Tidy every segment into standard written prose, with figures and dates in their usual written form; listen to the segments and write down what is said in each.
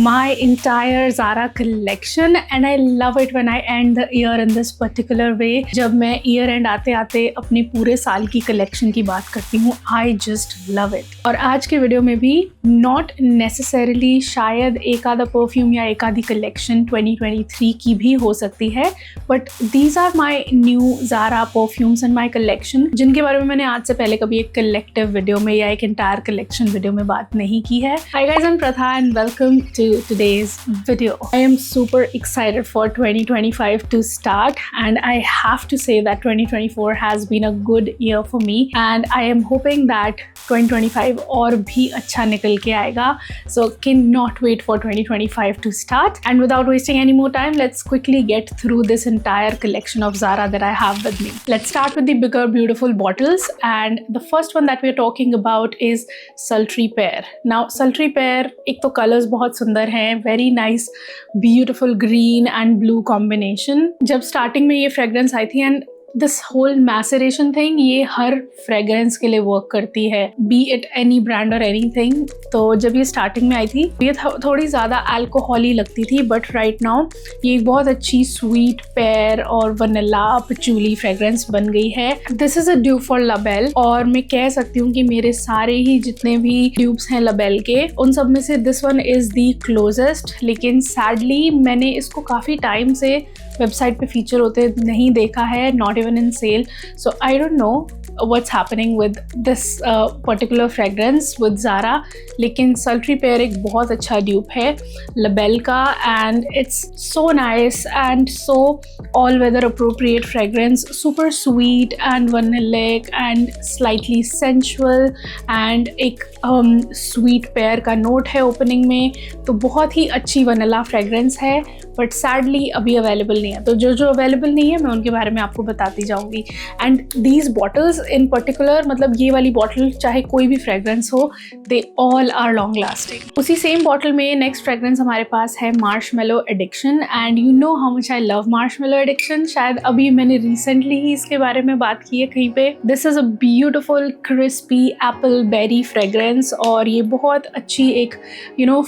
my entire Zara collection and I love it when I end the year in this particular way. जब मैं year end आते आते अपने पूरे साल की collection की बात करती हूँ, I just love it. और आज के वीडियो में भी not necessarily शायद एक आधा परफ्यूम या एक आधी collection 2023 की भी हो सकती है, but these are my new Zara perfumes in my collection, जिनके बारे में मैंने आज से पहले कभी एक collective वीडियो में या एक entire collection वीडियो में बात नहीं की है. Hi guys, I'm Pratha and welcome to today's video. I am super excited for 2025 to start and I have to say that 2024 has been a good year for me and I am hoping that 2025 और भी अच्छा निकल के आएगा. So cannot wait for 2025 to start. And without wasting any more time, let's quickly get through this entire collection of Zara that I have with me. Let's start with the bigger beautiful bottles and the first one that we're talking about is Sultry Pear. Now Sultry Pear एक तो colours बहुत सुंदर हैं, very nice beautiful green and blue combination. जब starting में ये fragrance आई थी and this whole maceration thing, ये हर फ्रेग्रेंस के लिए वर्क करती है, बी इट एनी ब्रांड और एनीथिंग. तो जब ये स्टार्टिंग में आई थी ये थोड़ी ज़्यादा अल्कोहली लगती थी, बट राइट नाउ ये एक बहुत अच्छी स्वीट पेयर और वनीला पचूली फ्रेग्रेंस बन गई है. This is a dupe for label और मैं कह सकती हूँ कि मेरे सारे ही जितने भी ड्यूब्स हैं लाबेल के, उन सब में से this one is the closest. लेकिन सैडली मैंने इसको काफ़ी टाइम से वेबसाइट पे फीचर होते नहीं देखा है, not even in sale. So I don't know what's happening with this particular fragrance with Zara. लेकिन Sultry Pear एक बहुत अच्छा ड्यूप है लाबेल का and it's so nice and so all weather appropriate fragrance, super sweet and vanillic and slightly sensual and एक sweet pear का note है opening में. तो बहुत ही अच्छी वनीला फ्रेग्रेंस है, बट सैडली अभी अवेलेबल नहीं है. तो जो अवेलेबल नहीं है मैं उनके बारे में आपको बताती जाऊंगी. And these bottles in particular, मतलब ये वाली बॉटल चाहे कोई भी फ्रेग्रेंस हो, they all are long lasting. उसी सेम बॉटल में नेक्स्ट फ्रेग्रेंस हमारे पास है marshmallow addiction and you know how much I love marshmallow addiction. शायद अभी मैंने रिसेंटली ही इसके बारे में बात की है कहीं पे. This is a beautiful crispy apple berry fragrance और ये बहुत अच्छी एक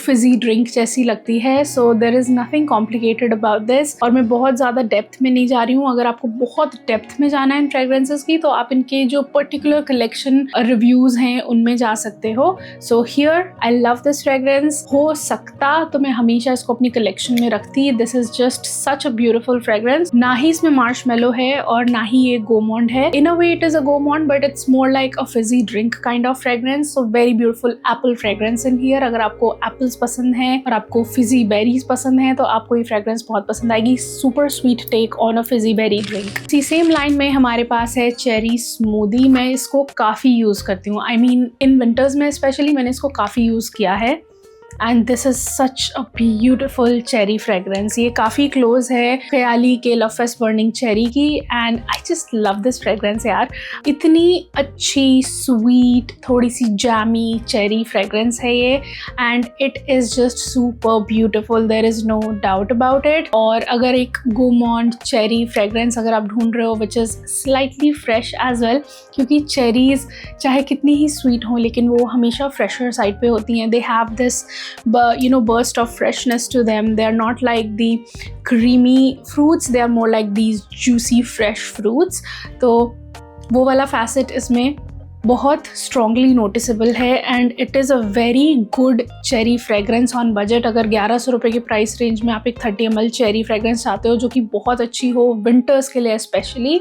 फिजी ड्रिंक जैसी लगती है. So there is nothing complicated about this और मैं बहुत ज़्यादा डेप्थ में नहीं जा रही हूँ. अगर आपको बहुत डेप्थ में जाना है इन फ्रेग्रेंसेस की तो आप इनके जो पर्टिकुलर कलेक्शन रिव्यूज़ हैं उनमें जा सकते हो. So here I love this fragrance. हो सकता तो मैं हमेशा इसको अपनी कलेक्शन में रखती. This is just such a beautiful fragrance. ना ही इसमें मार्शमेलो है और ना ही ये गोमोंड है. In a way it is a gourmand but it's more like a fizzy drink kind of fragrance. So very beautiful apple fragrance in here. अगर आपको apples पसंद है और आपको फिजी बेरीज पसंद है तो आपको ये फ्रेग्रेंस बहुत पसंद आएगी. Super sweet take on a fizzy berry drink. इसी सेम लाइन में हमारे पास है चेरी स्मूदी. मैं इसको काफ़ी यूज़ करती हूँ. आई मीन इन विंटर्स में स्पेशली मैंने इसको काफ़ी यूज़ किया है and this is such a beautiful cherry fragrance. ये काफ़ी क्लोज है ख्याली के लव फेस्ट बर्निंग चेरी की and I just love this fragrance यार. इतनी अच्छी स्वीट थोड़ी सी जैमी चेरी फ्रेग्रेंस है ये and it is just super beautiful. There is no doubt about it. और अगर एक गोमोंड चेरी फ्रेग्रेंस अगर आप ढूंढ रहे हो which is slightly fresh as well, क्योंकि चेरीज़ चाहे कितनी ही स्वीट हों लेकिन वो हमेशा फ्रेशर साइड पे होती हैं. They have this burst of freshness to them. They are not like the creamy fruits, they are more like these juicy fresh fruits. तो वो वाला facet इसमें बहुत स्ट्रॉन्गली नोटिसेबल है and it is a very good cherry fragrance on budget. अगर 1100 रुपये की price range में आप एक 30 ml चेरी फ्रेग्रेंस चाहते हो जो कि बहुत अच्छी हो विंटर्स के लिए specially,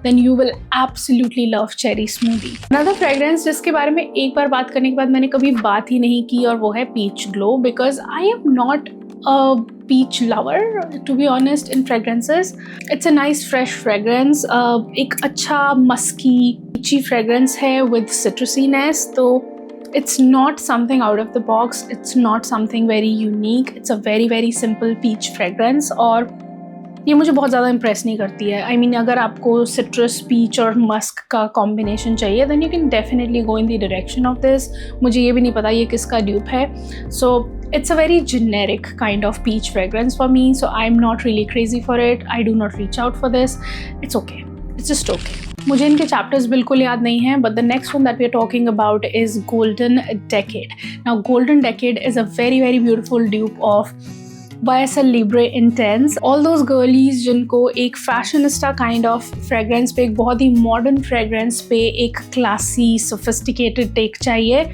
then you will absolutely love cherry smoothie. Another fragrance जिसके बारे में एक बार बात करने के बाद मैंने कभी बात ही नहीं की और वो है peach glow. Because I am not a peach lover to be honest in fragrances. It's a nice fresh fragrance. एक अच्छा musky peachy fragrance है with citrusiness. तो it's not something out of the box. It's not something very unique. It's a very very simple peach fragrance और ये मुझे बहुत ज़्यादा impress नहीं करती है. आई मीन अगर आपको सिट्रस पीच और मस्क का कॉम्बिनेशन चाहिए then you can definitely go in the direction of this. मुझे ये भी नहीं पता ये किसका ड्यूप है. सो it's a very generic kind of peach fragrance for me, so I'm not really crazy for it. I do not reach out for this. It's okay. It's just okay. मुझे इनके चैप्टर्स बिल्कुल याद नहीं हैं, but the next one that we are talking about is golden decade. Now golden decade is a very very beautiful dupe of YSL Libre Intense. All those girlies जिनको एक fashionista kind of fragrance पे, एक बहुत ही modern fragrance पे एक classy sophisticated take चाहिए,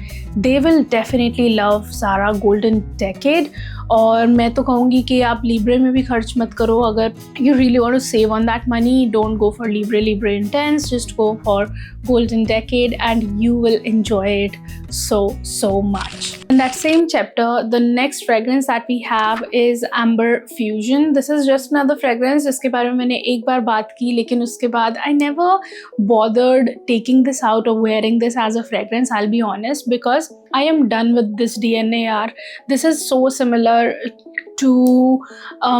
they will definitely love Zara Golden Decade. और मैं तो कहूँगी कि आप Libre में भी खर्च मत करो. अगर you really want to save on that money, don't go for Libre Intense, just go for Golden Decade and you will enjoy it so much. In that same chapter, the next fragrance that we have is Amber Fusion. This is just another fragrance जिसके बारे में मैंने एक बार बात की, लेकिन उसके बाद I never bothered taking this out or wearing this as a fragrance, I'll be honest, because I am done with this DNA yaar. This is so similar to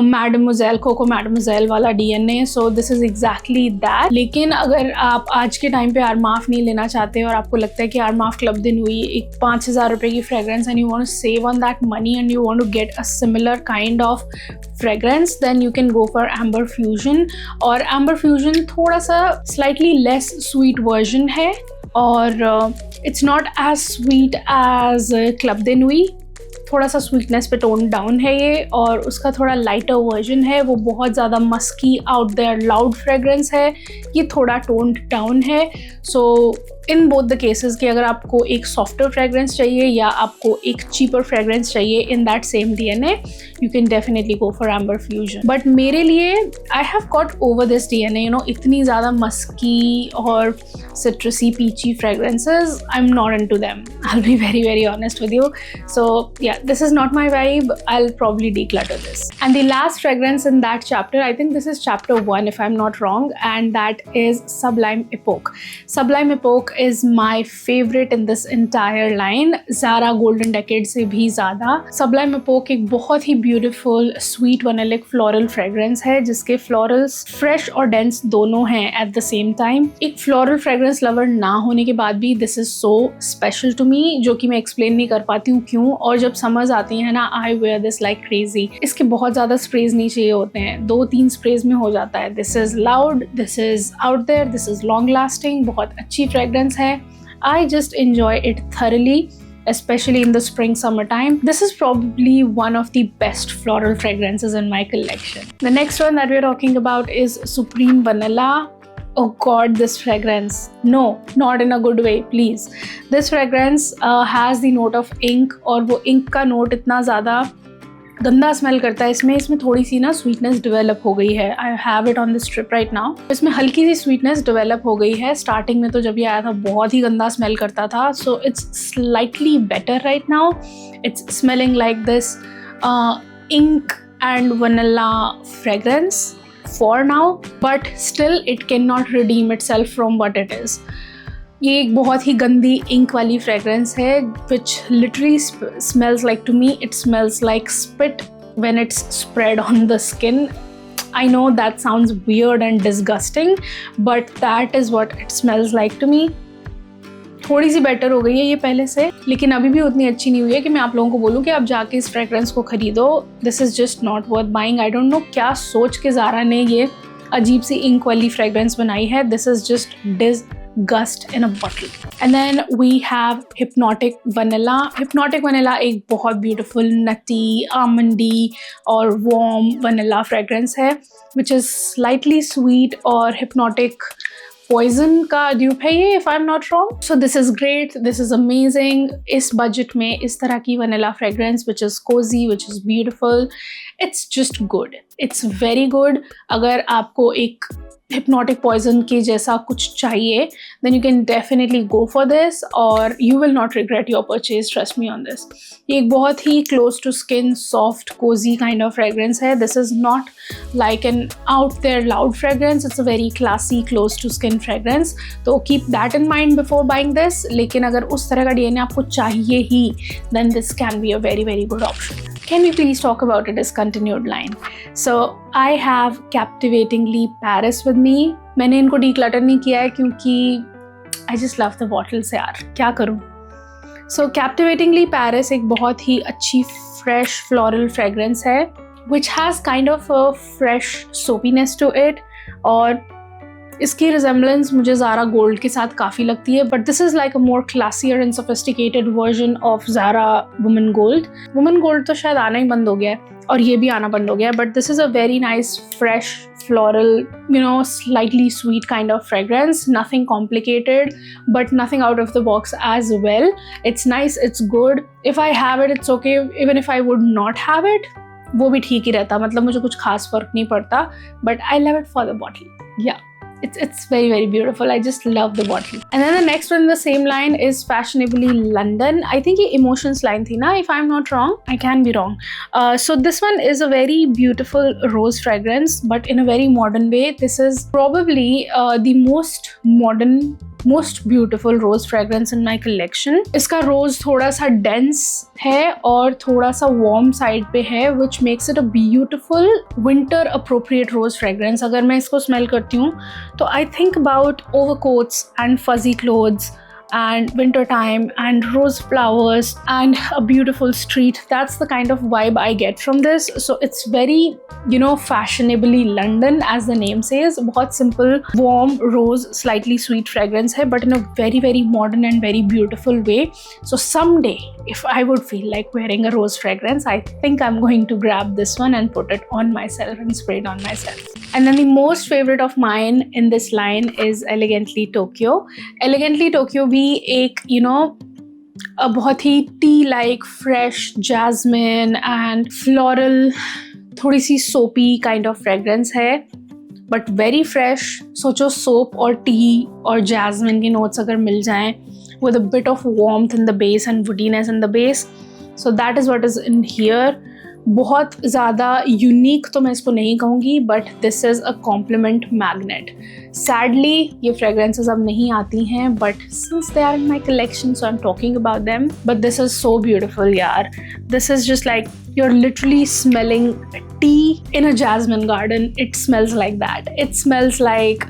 Mademoiselle, Coco Mademoiselle वाला DNA, so this is exactly that. लेकिन अगर आप आज के time पे आरमाफ नहीं लेना चाहते और आपको लगता है कि आरमाफ क्लब दिन हुई एक 5,000 रुपये की fragrance and you want to save on that money and you want to get a similar kind of fragrance, then you can go for Amber Fusion. और Amber Fusion थोड़ा सा slightly less sweet version है और it's not as sweet as Club de Nuit. थोड़ा सा sweetness पे tone down है ये, और उसका थोड़ा लाइटर वर्जन है, वो बहुत ज़्यादा musky out there loud fragrance है, ये थोड़ा टोन डाउन है. So in both the cases कि अगर आपको एक सॉफ्टर फ्रेग्रेंस चाहिए या आपको एक चीपर फ्रेग्रेंस चाहिए in that same DNA, you can definitely go for amber fusion. But मेरे लिए I have got over this DNA, you know, इतनी ज़्यादा मस्की और citrusy peachy fragrances, I'm not into them, I'll be very honest with you. So yeah, this is not my vibe. I'll probably declutter this. And the last fragrance in that chapter, I think this is chapter 1 if I'm not wrong, and that is Sublime Epoch. Sublime Epoch is my favorite in this entire line, Zara Golden Decade से भी ज़्यादा. Sublime Epoch एक बहुत ही beautiful sweet vanillic floral fragrance है जिसके florals fresh और dense दोनों हैं at the same time. एक floral fragrance लवर ना होने के बाद भी this is so special to me, जो कि मैं explain नहीं कर पाती हूँ क्यों. और जब समर्स आती हैं ना, I wear this like crazy. इसके बहुत ज़्यादा स्प्रेज नहीं चाहिए होते हैं, 2-3 स्प्रेज में हो जाता है. This is loud, this is out there, this is long lasting, बहुत अच्छी fragrance है. I just enjoy it thoroughly, especially in the spring summertime. This is probably one of the best floral fragrances in my collection. The next one that we're talking about is Supreme Vanilla. Oh god, this fragrance. No, not in a good way, please. This fragrance has the note of ink, और वो ink का note इतना ज़्यादा गंदा smell करता है. इसमें थोड़ी सी ना स्वीटनेस डेवलप हो गई है. I have it on this strip right now. इसमें हल्की सी स्वीटनेस डेवलप हो गई है. स्टार्टिंग में तो जब ये आया था बहुत ही गंदा स्मेल करता था. So it's slightly better right now. It's smelling like this ink and vanilla fragrance for now, but still it cannot redeem itself from what it is. ये एक बहुत ही गंदी इंक वाली फ्रेग्रेंस है which literally smells like, to me it smells like spit when it's spread on the skin. I know that sounds weird and disgusting, but that is what it smells like to me. थोड़ी सी better हो गई है ये पहले से, लेकिन अभी भी उतनी अच्छी नहीं हुई है कि मैं आप लोगों को बोलूँ कि आप जाके इस फ्रेग्रेंस को खरीदो. This is just not worth buying. I don't no क्या सोच के ज़ारा ने ये अजीब सी इंक वाली फ्रेग्रेंस बनाई है. This is just disgust in a bottle. And then we have Hypnotic Vanilla. Hypnotic Vanilla एक बहुत beautiful nutty, almondy और warm vanilla fragrance है, which is slightly sweet और hypnotic पॉइजन का ड्यूप है ये, if I am not wrong. So this is great, this is amazing. इस budget में इस तरह की vanilla fragrance which is cosy, which is beautiful, it's just good, it's very good. अगर आपको एक हिप्नोटिक पॉइजन के जैसा कुछ चाहिए, then you can definitely go for this और you will not regret your purchase, trust me on this. ये एक बहुत ही close to skin, soft, cosy kind of fragrance है. This is not like an out there loud fragrance, it's a very classy, close to skin fragrance. तो keep that in mind before buying this. लेकिन अगर उस तरह का DNA आपको चाहिए ही, then this can be a very good option. Can we please talk about a discontinued line? So I have Captivatingly Paris with me. मैंने इनको declutter नहीं किया है क्योंकि I just love the bottles यार, क्या करूँ. So Captivatingly Paris एक बहुत ही अच्छी fresh floral fragrance है, which has kind of a fresh soapiness to it. और इसकी रिजेम्बलेंस मुझे ज़ारा गोल्ड के साथ काफ़ी लगती है, but this is like a more classier and sophisticated version of Zara women gold. Women gold तो शायद आना ही बंद हो गया है और ये भी आना बंद हो गया है, but this is a very nice fresh floral, slightly sweet kind of fragrance. Nothing complicated, but nothing out of the box as well. It's nice, it's good. If I have it, it's okay. Even if I would not have it, वो भी ठीक ही रहता, मतलब मुझे कुछ खास फर्क नहीं पड़ता. But I love it for the bottle. Yeah. It's very, very beautiful. I just love the bottle. And then the next one in the same line is Fashionably London. I think ये Emotions line थी ना, if I'm not wrong. I can be wrong. So this one is a very beautiful rose fragrance, but in a very modern way. This is probably the most beautiful rose fragrance in my collection. इसका rose थोड़ा सा dense है और थोड़ा सा warm side पे है, which makes it a beautiful winter appropriate rose fragrance. अगर मैं इसको smell करती हूँ तो I think about overcoats and fuzzy clothes and winter time and rose flowers and a beautiful street. That's the kind of vibe I get from this. So it's very, fashionably London, as the name says. बहुत simple, warm rose, slightly sweet fragrance है, but in a very, very modern and very beautiful way. So someday, if I would feel like wearing a rose fragrance, I think I'm going to grab this one and put it on myself and spray it on myself. And then the most favorite of mine in this line is Elegantly Tokyo. Elegantly Tokyo भी एक बहुत ही tea like fresh jasmine and floral, थोड़ी सी soapy kind of fragrance है, but very fresh. सोचो soap और tea और जैस्मिन की नोट्स अगर मिल जाएं with a bit of warmth in the base and woodiness in the base. So that is what is in here. बहुत ज़्यादा यूनिक तो मैं इसको नहीं कहूँगी, but this is a compliment magnet. Sadly ये फ्रेग्रेंसेस अब नहीं आती हैं, but since they are in my collection so I am talking about them. But this is so beautiful यार. This is just like you're literally smelling tea in a jasmine garden. It smells like that. It smells like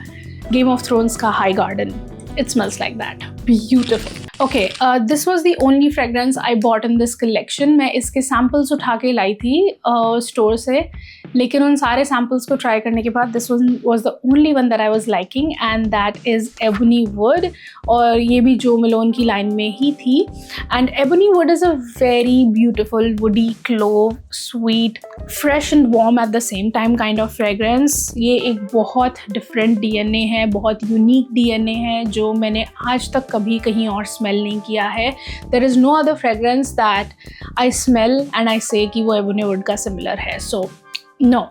Game of Thrones ka high garden. It smells like that. Beautiful. Okay, this was the only fragrance I bought in this collection. मैं इसके samples उठा के लाई थी store से, लेकिन उन सारे samples को try करने के बाद this was the only one that I was liking, and that is Ebony Wood. और ये भी जो Malone की line में ही थी. And Ebony Wood is a very beautiful woody clove, sweet, fresh and warm at the same time kind of fragrance. ये एक बहुत different DNA है, बहुत unique DNA है जो मैंने आज तक कभी कहीं और स्मेल नहीं किया है. There is no other fragrance that I smell and I say कि वो Ebony Wood का similar है. So no,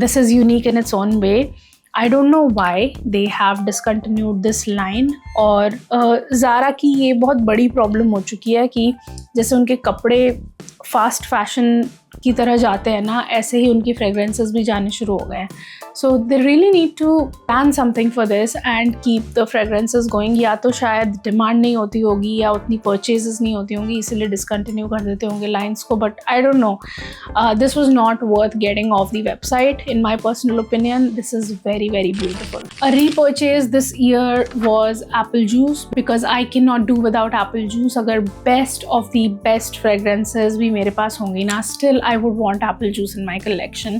this is unique in its own way. I don't know why they have discontinued this line. और ज़ारा की ये बहुत बड़ी problem हो चुकी है कि जैसे उनके कपड़े फास्ट फैशन की तरह जाते हैं ना, ऐसे ही उनकी फ्रेग्रेंसेस भी जाने शुरू हो गए हैं. So they really need to plan something for this and keep the fragrances going. या तो शायद डिमांड नहीं होती होगी या उतनी परचेजेस नहीं होती होंगी, इसीलिए डिसकंटिन्यू कर देते होंगे लाइन्स को. But I don't know, this was not worth getting off the website in my personal opinion. This is very very beautiful. A repurchase this year was apple juice, because I can not do without apple juice. अगर best of the best fragrances भी मेरे पास होंगी ना, still I would want apple juice in my collection.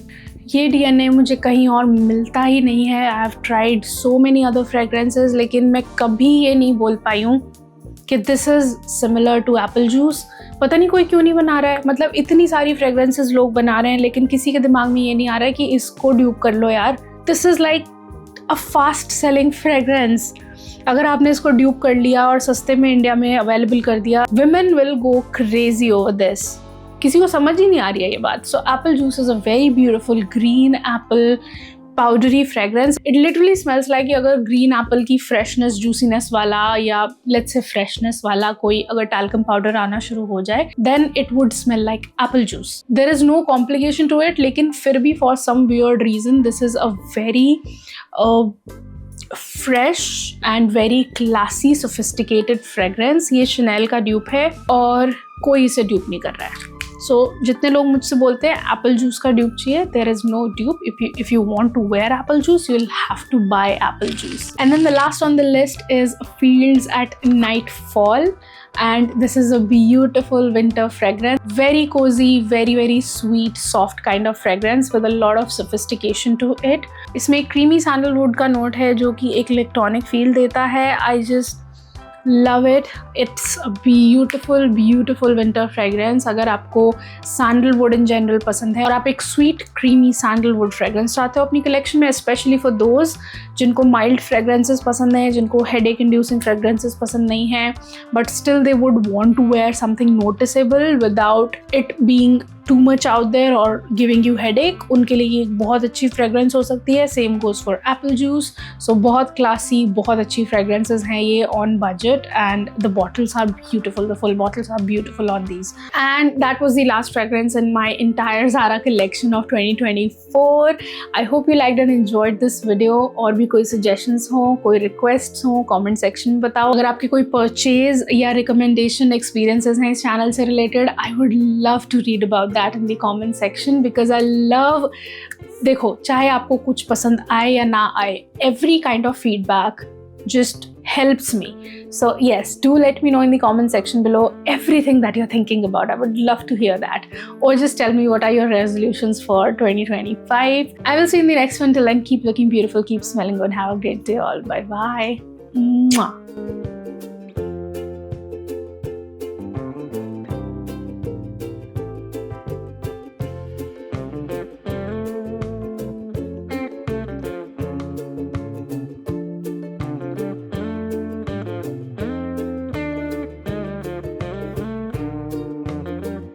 ये DNA मुझे कहीं और मिलता ही नहीं है. I have tried so many other fragrances, लेकिन मैं कभी ये नहीं बोल पाई हूँ कि this is similar to apple juice. पता नहीं कोई क्यों नहीं बना रहा है. मतलब इतनी सारी fragrances लोग बना रहे हैं, लेकिन किसी के दिमाग में ये नहीं आ रहा है कि इसको ड्यूप कर लो यार. This is like a fast selling fragrance. अगर आपने इसको ड्यूप कर लिया और सस्ते में इंडिया में अवेलेबल कर दिया, women will go crazy over this. किसी को समझ ही नहीं आ रही है ये बात. So apple juice is a very beautiful green apple powdery fragrance. It literally smells like अगर ग्रीन एप्पल की फ्रेशनेस, जूसीनेस वाला या लेट्स से फ्रेशनेस वाला कोई अगर टैल्कम पाउडर आना शुरू हो जाए, then it would smell like apple juice. There is no complication to it, लेकिन फिर भी for some weird reason this is a very fresh and very classy sophisticated fragrance. ये शनेल का ड्यूप है और कोई इसे ड्यूप नहीं कर रहा है. सो जितने लोग मुझसे बोलते हैं एप्पल जूस का ड्यूप चाहिए, there is no dupe. If you want to wear apple juice, you will have to buy apple juice. And then the last on the list is fields at nightfall. and this is a beautiful winter fragrance. Very cozy, very sweet, soft kind of fragrance with a lot of sophistication to it. इसमें creamy sandalwood का note है जो कि एक electronic feel देता है. I just love it. It's a beautiful winter fragrance. अगर आपको sandalwood in general पसंद है और आप एक sweet creamy sandalwood fragrance चाहते हो अपनी collection में, especially for those जिनको mild fragrances पसंद है, जिनको headache inducing fragrances पसंद नहीं है, but still they would want to wear something noticeable without it being too much out there or giving you headache, उनके लिए ये एक बहुत अच्छी fragrance हो सकती है. Same goes for apple juice. So बहुत classy, बहुत अच्छी fragrances हैं ये on budget, and the bottles are beautiful. The full bottles are beautiful on these. And that was the last fragrance in my entire Zara collection of 2024. I hope you liked and enjoyed this video. और भी कोई suggestions हो, कोई requests हो, comment section में बताओ. अगर आपके कोई purchase या recommendation experiences हैं इस channel से related, I would love to read about that in the comment section, because I love, देखो चाहे आपको कुछ पसंद आए या ना आए, every kind of feedback just helps me. So yes, do let me know in the comment section below everything that you're thinking about. I would love to hear that. Or just tell me what are your resolutions for 2025. I will see you in the next one. Till then, keep looking beautiful, keep smelling good. Have a great day all. Bye bye. Mwah.